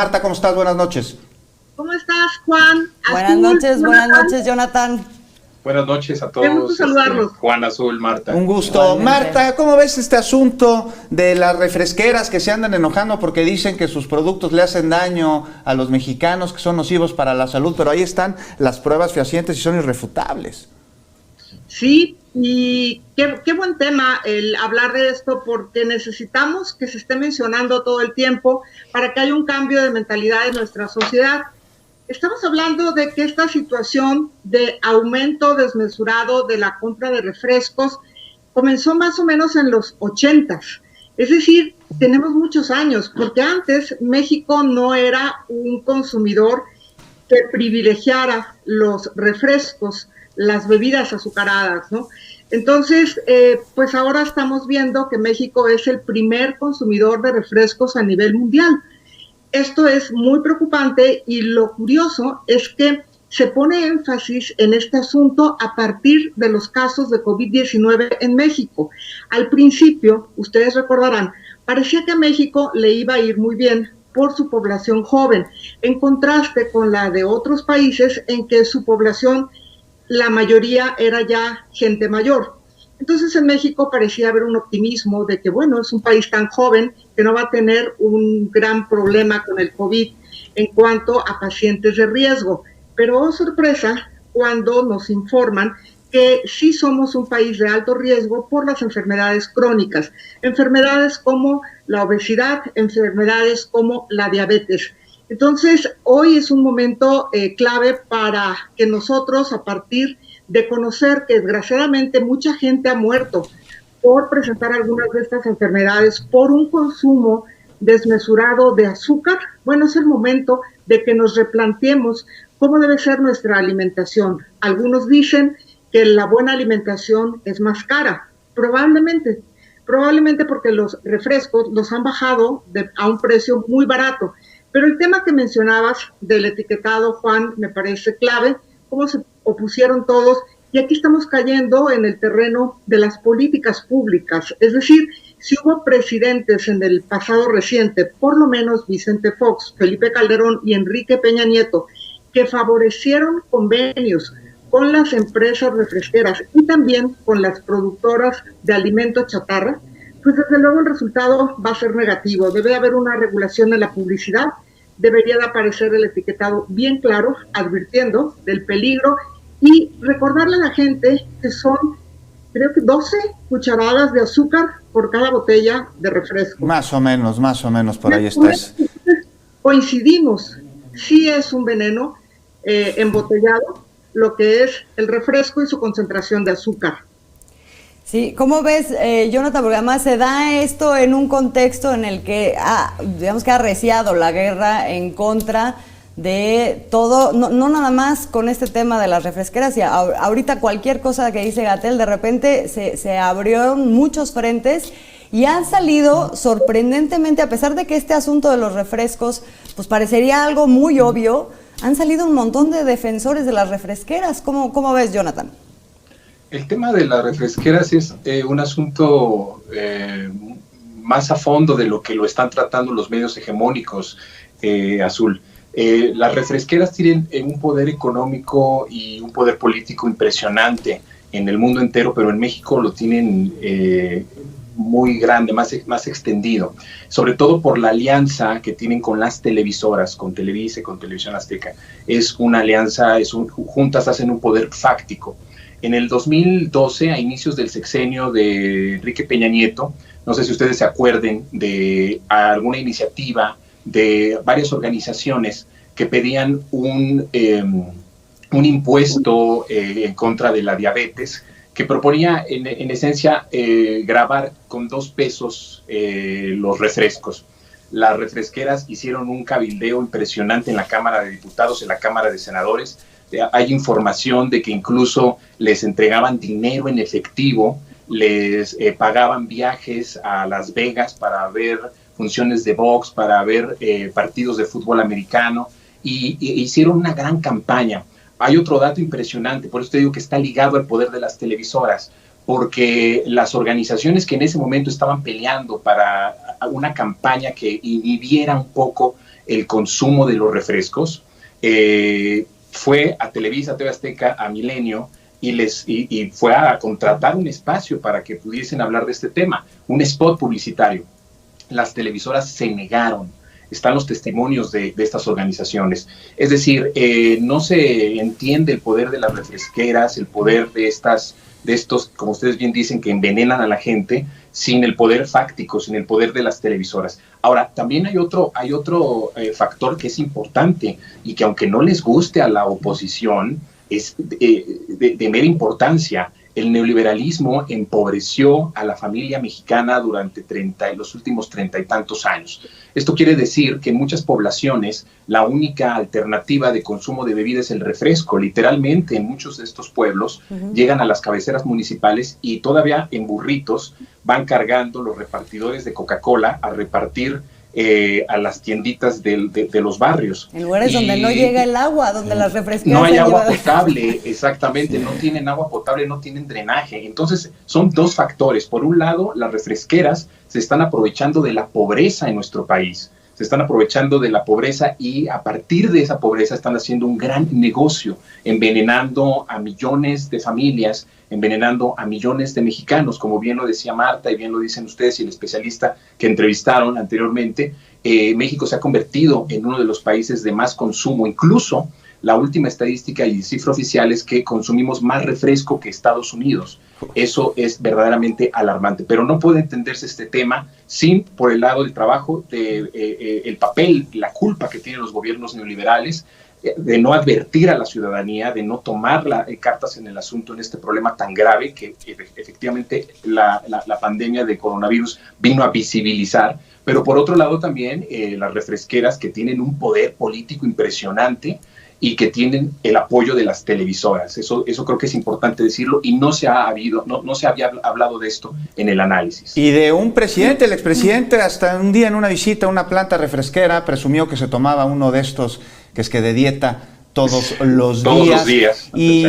Marta, ¿cómo estás? Buenas noches. ¿Cómo estás, Juan? Buenas noches, Jonathan. Buenas noches a todos. Qué gusto saludarlos. Juan, Azul, Marta. Un gusto. Igualmente. Marta, ¿cómo ves este asunto de las refresqueras que se andan enojando porque dicen que sus productos le hacen daño a los mexicanos, que son nocivos para la salud? Pero ahí están las pruebas fehacientes y son irrefutables. Sí, y qué buen tema el hablar de esto, porque necesitamos que se esté mencionando todo el tiempo para que haya un cambio de mentalidad en nuestra sociedad. Estamos hablando de que esta situación de aumento desmesurado de la compra de refrescos comenzó más o menos en los 80s. Es decir, tenemos muchos años, porque antes México no era un consumidor que privilegiara los refrescos, las bebidas azucaradas, ¿no? Entonces, pues ahora estamos viendo que México es el primer consumidor de refrescos a nivel mundial. Esto es muy preocupante y lo curioso es que se pone énfasis en este asunto a partir de los casos de COVID-19 en México. Al principio, ustedes recordarán, parecía que a México le iba a ir muy bien por su población joven, en contraste con la de otros países en que su población, la mayoría era ya gente mayor. Entonces en México parecía haber un optimismo de que, bueno, es un país tan joven que no va a tener un gran problema con el COVID en cuanto a pacientes de riesgo. Pero, oh sorpresa, cuando nos informan que sí somos un país de alto riesgo por las enfermedades crónicas, enfermedades como la obesidad, enfermedades como la diabetes. Entonces, hoy es un momento clave para que nosotros, a partir de conocer que desgraciadamente mucha gente ha muerto por presentar algunas de estas enfermedades por un consumo desmesurado de azúcar, bueno, es el momento de que nos replanteemos cómo debe ser nuestra alimentación. Algunos dicen que la buena alimentación es más cara, probablemente porque los refrescos los han bajado a un precio muy barato. Pero el tema que mencionabas del etiquetado, Juan, me parece clave, cómo se opusieron todos, y aquí estamos cayendo en el terreno de las políticas públicas. Es decir, si hubo presidentes en el pasado reciente, por lo menos Vicente Fox, Felipe Calderón y Enrique Peña Nieto, que favorecieron convenios con las empresas refresqueras y también con las productoras de alimentos chatarra, pues desde luego el resultado va a ser negativo. Debe haber una regulación de la publicidad, debería de aparecer el etiquetado bien claro, advirtiendo del peligro y recordarle a la gente que son, creo que 12 cucharadas de azúcar por cada botella de refresco. Más o menos, por ahí estás. Coincidimos, sí es un veneno embotellado, lo que es el refresco y su concentración de azúcar. Sí, ¿cómo ves, Jonathan? Porque además se da esto en un contexto en el que digamos que ha arreciado la guerra en contra de todo, no nada más con este tema de las refresqueras, y ahorita cualquier cosa que dice Gatell, de repente se abrieron muchos frentes y han salido sorprendentemente, a pesar de que este asunto de los refrescos pues parecería algo muy obvio, han salido un montón de defensores de las refresqueras. ¿Cómo ves, Jonathan? El tema de las refresqueras es un asunto más a fondo de lo que lo están tratando los medios hegemónicos, Azul. Las refresqueras tienen un poder económico y un poder político impresionante en el mundo entero, pero en México lo tienen muy grande, más extendido, sobre todo por la alianza que tienen con las televisoras, con Televisa y con Televisión Azteca. Es una alianza, juntas hacen un poder fáctico. En el 2012, a inicios del sexenio de Enrique Peña Nieto, no sé si ustedes se acuerden de alguna iniciativa de varias organizaciones que pedían un impuesto en contra de la diabetes, que proponía en esencia gravar con 2 pesos los refrescos. Las refresqueras hicieron un cabildeo impresionante en la Cámara de Diputados, en la Cámara de Senadores. Hay información de que incluso les entregaban dinero en efectivo, les pagaban viajes a Las Vegas para ver funciones de box, para ver partidos de fútbol americano, y hicieron una gran campaña. Hay otro dato impresionante, por eso te digo que está ligado al poder de las televisoras, porque las organizaciones que en ese momento estaban peleando para una campaña que inhibiera un poco el consumo de los refrescos. Fue a Televisa, TV Azteca, a Milenio, y fue a contratar un espacio para que pudiesen hablar de este tema, un spot publicitario. Las televisoras se negaron. Están los testimonios de estas organizaciones. Es decir, no se entiende el poder de las refresqueras, el poder de estos, como ustedes bien dicen, que envenenan a la gente, sin el poder fáctico, sin el poder de las televisoras. Ahora, también hay otro factor que es importante y que, aunque no les guste a la oposición, es de mera importancia. El neoliberalismo empobreció a la familia mexicana durante los últimos 30 y tantos años. Esto quiere decir que en muchas poblaciones la única alternativa de consumo de bebida es el refresco. Literalmente, en muchos de estos pueblos llegan a las cabeceras municipales y todavía en burritos van cargando los repartidores de Coca-Cola a repartir a las tienditas de los barrios. En lugares donde no llega el agua, donde las refresqueras no hay agua potable, exactamente, no tienen agua potable, no tienen drenaje. Entonces, son dos factores. Por un lado, las refresqueras se están aprovechando de la pobreza en nuestro país. Se están aprovechando de la pobreza y a partir de esa pobreza están haciendo un gran negocio, envenenando a millones de familias, envenenando a millones de mexicanos, como bien lo decía Marta y bien lo dicen ustedes y el especialista que entrevistaron anteriormente. México se ha convertido en uno de los países de más consumo. Incluso la última estadística y cifra oficial es que consumimos más refresco que Estados Unidos. Eso es verdaderamente alarmante, pero no puede entenderse este tema sin, por el lado del trabajo, el papel, la culpa que tienen los gobiernos neoliberales, de no advertir a la ciudadanía, de no tomar cartas en el asunto en este problema tan grave que efectivamente la pandemia de coronavirus vino a visibilizar. Pero por otro lado también las refresqueras, que tienen un poder político impresionante y que tienen el apoyo de las televisoras. Eso creo que es importante decirlo, y no se había hablado de esto en el análisis. Y de un presidente, el expresidente, hasta un día en una visita a una planta refresquera, presumió que se tomaba uno de estos, que es que de dieta todos los días. Y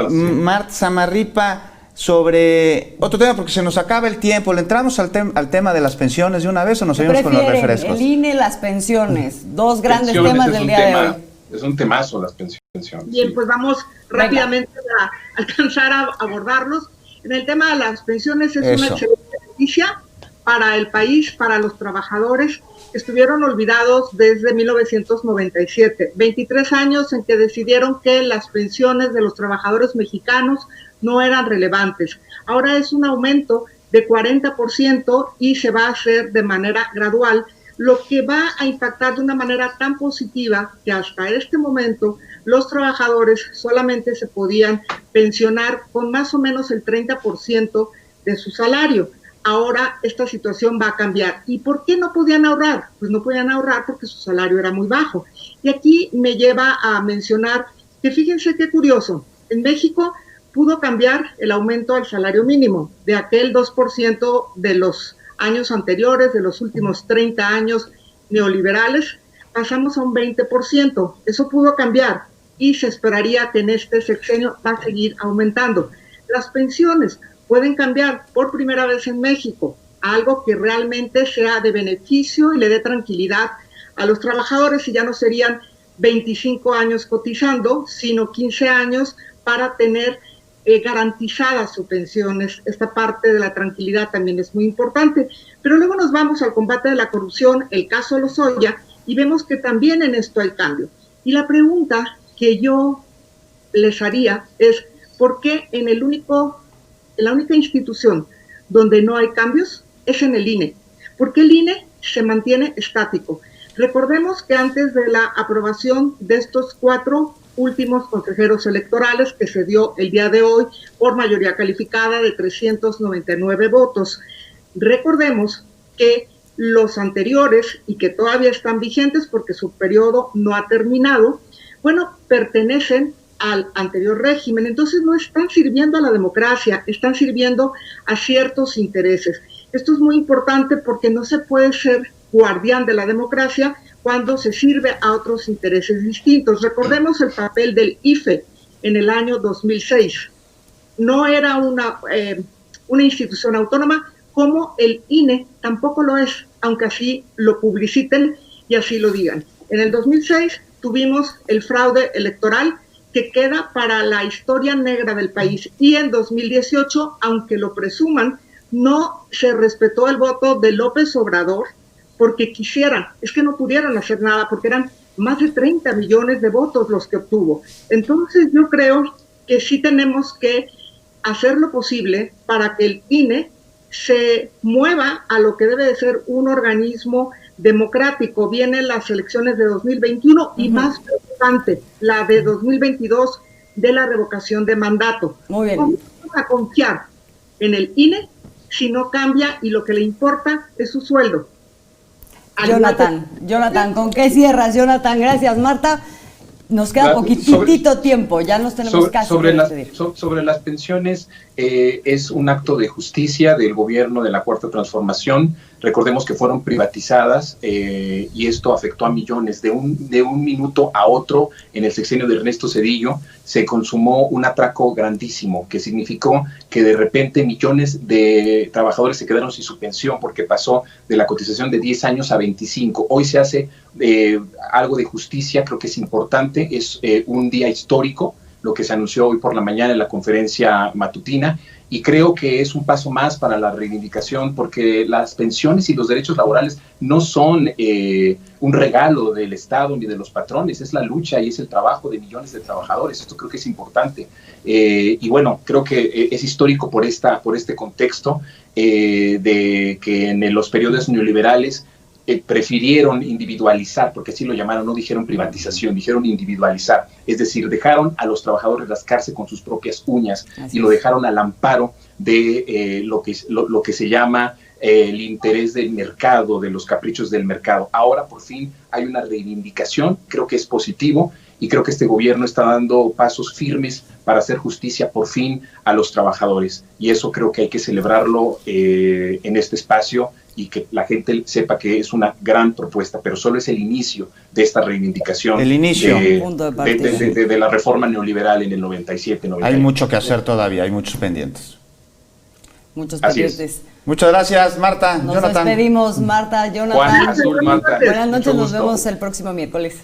Marta Zamarripa, sobre otro tema, porque se nos acaba el tiempo, ¿le entramos al tema de las pensiones de una vez o nos seguimos con los refrescos? El INE, las pensiones, dos grandes temas del día de hoy. Es un temazo las pensiones. Bien, pues vamos rápidamente a alcanzar a abordarlos. En el tema de las pensiones es una excelente noticia para el país, para los trabajadores que estuvieron olvidados desde 1997. 23 años en que decidieron que las pensiones de los trabajadores mexicanos no eran relevantes. Ahora es un aumento de 40% y se va a hacer de manera gradual, lo que va a impactar de una manera tan positiva que hasta este momento los trabajadores solamente se podían pensionar con más o menos el 30% de su salario. Ahora esta situación va a cambiar. ¿Y por qué no podían ahorrar? Pues no podían ahorrar porque su salario era muy bajo. Y aquí me lleva a mencionar que fíjense qué curioso, en México pudo cambiar el aumento al salario mínimo de aquel 2% de los años anteriores, de los últimos 30 años neoliberales, pasamos a un 20%. Eso pudo cambiar y se esperaría que en este sexenio va a seguir aumentando. Las pensiones pueden cambiar por primera vez en México, algo que realmente sea de beneficio y le dé tranquilidad a los trabajadores, y ya no serían 25 años cotizando, sino 15 años para tener garantizadas sus pensiones. Esta parte de la tranquilidad también es muy importante. Pero luego nos vamos al combate de la corrupción, el caso Lozoya, y vemos que también en esto hay cambio. Y la pregunta que yo les haría es, ¿por qué en la única institución donde no hay cambios es en el INE? ¿Por qué el INE se mantiene estático? Recordemos que antes de la aprobación de estos 4 últimos consejeros electorales, que se dio el día de hoy por mayoría calificada de 399 votos, recordemos que los anteriores, y que todavía están vigentes porque su periodo no ha terminado, bueno, pertenecen al anterior régimen. Entonces no están sirviendo a la democracia, están sirviendo a ciertos intereses. Esto es muy importante porque no se puede ser guardián de la democracia cuando se sirve a otros intereses distintos. Recordemos el papel del IFE en el año 2006. No era una institución autónoma, como el INE tampoco lo es, aunque así lo publiciten y así lo digan. En el 2006 tuvimos el fraude electoral que queda para la historia negra del país, y en 2018, aunque lo presuman, no se respetó el voto de López Obrador porque quisieran, es que no pudieron hacer nada porque eran más de 30 millones de votos los que obtuvo. Entonces yo creo que sí tenemos que hacer lo posible para que el INE se mueva a lo que debe de ser un organismo democrático. Vienen las elecciones de 2021 y más preocupante, la de 2022 de la revocación de mandato. Muy bien. ¿Cómo vamos a confiar en el INE si no cambia y lo que le importa es su sueldo? Jonathan, ¿con qué cierras, Jonathan? Gracias, Marta. Nos queda poquitito tiempo, ya nos tenemos casi que despedir. Sobre las pensiones, es un acto de justicia del gobierno de la Cuarta Transformación. Recordemos que fueron privatizadas y esto afectó a millones. De un minuto a otro, en el sexenio de Ernesto Zedillo, se consumó un atraco grandísimo, que significó que de repente millones de trabajadores se quedaron sin su pensión porque pasó de la cotización de 10 años a 25. Hoy se hace algo de justicia, creo que es importante, es un día histórico, lo que se anunció hoy por la mañana en la conferencia matutina, y creo que es un paso más para la reivindicación, porque las pensiones y los derechos laborales no son un regalo del Estado ni de los patrones, es la lucha y es el trabajo de millones de trabajadores. Esto creo que es importante. Y bueno, creo que es histórico por este contexto de que en los periodos neoliberales prefirieron individualizar, porque así lo llamaron, no dijeron privatización, dijeron individualizar, es decir, dejaron a los trabajadores rascarse con sus propias uñas y lo dejaron al amparo de lo que se llama el interés del mercado, de los caprichos del mercado. Ahora por fin hay una reivindicación, creo que es positivo, y creo que este gobierno está dando pasos firmes para hacer justicia por fin a los trabajadores, y eso creo que hay que celebrarlo en este espacio, y que la gente sepa que es una gran propuesta, pero solo es el inicio de esta reivindicación. El inicio. De la reforma neoliberal en el 97. Hay mucho que hacer todavía, hay muchos pendientes. Muchos pendientes. Muchas gracias, Marta. Nos Jonathan. despedimos, Marta, Jonathan. Juan, Azul, Marta. Buenas noches, nos vemos el próximo miércoles.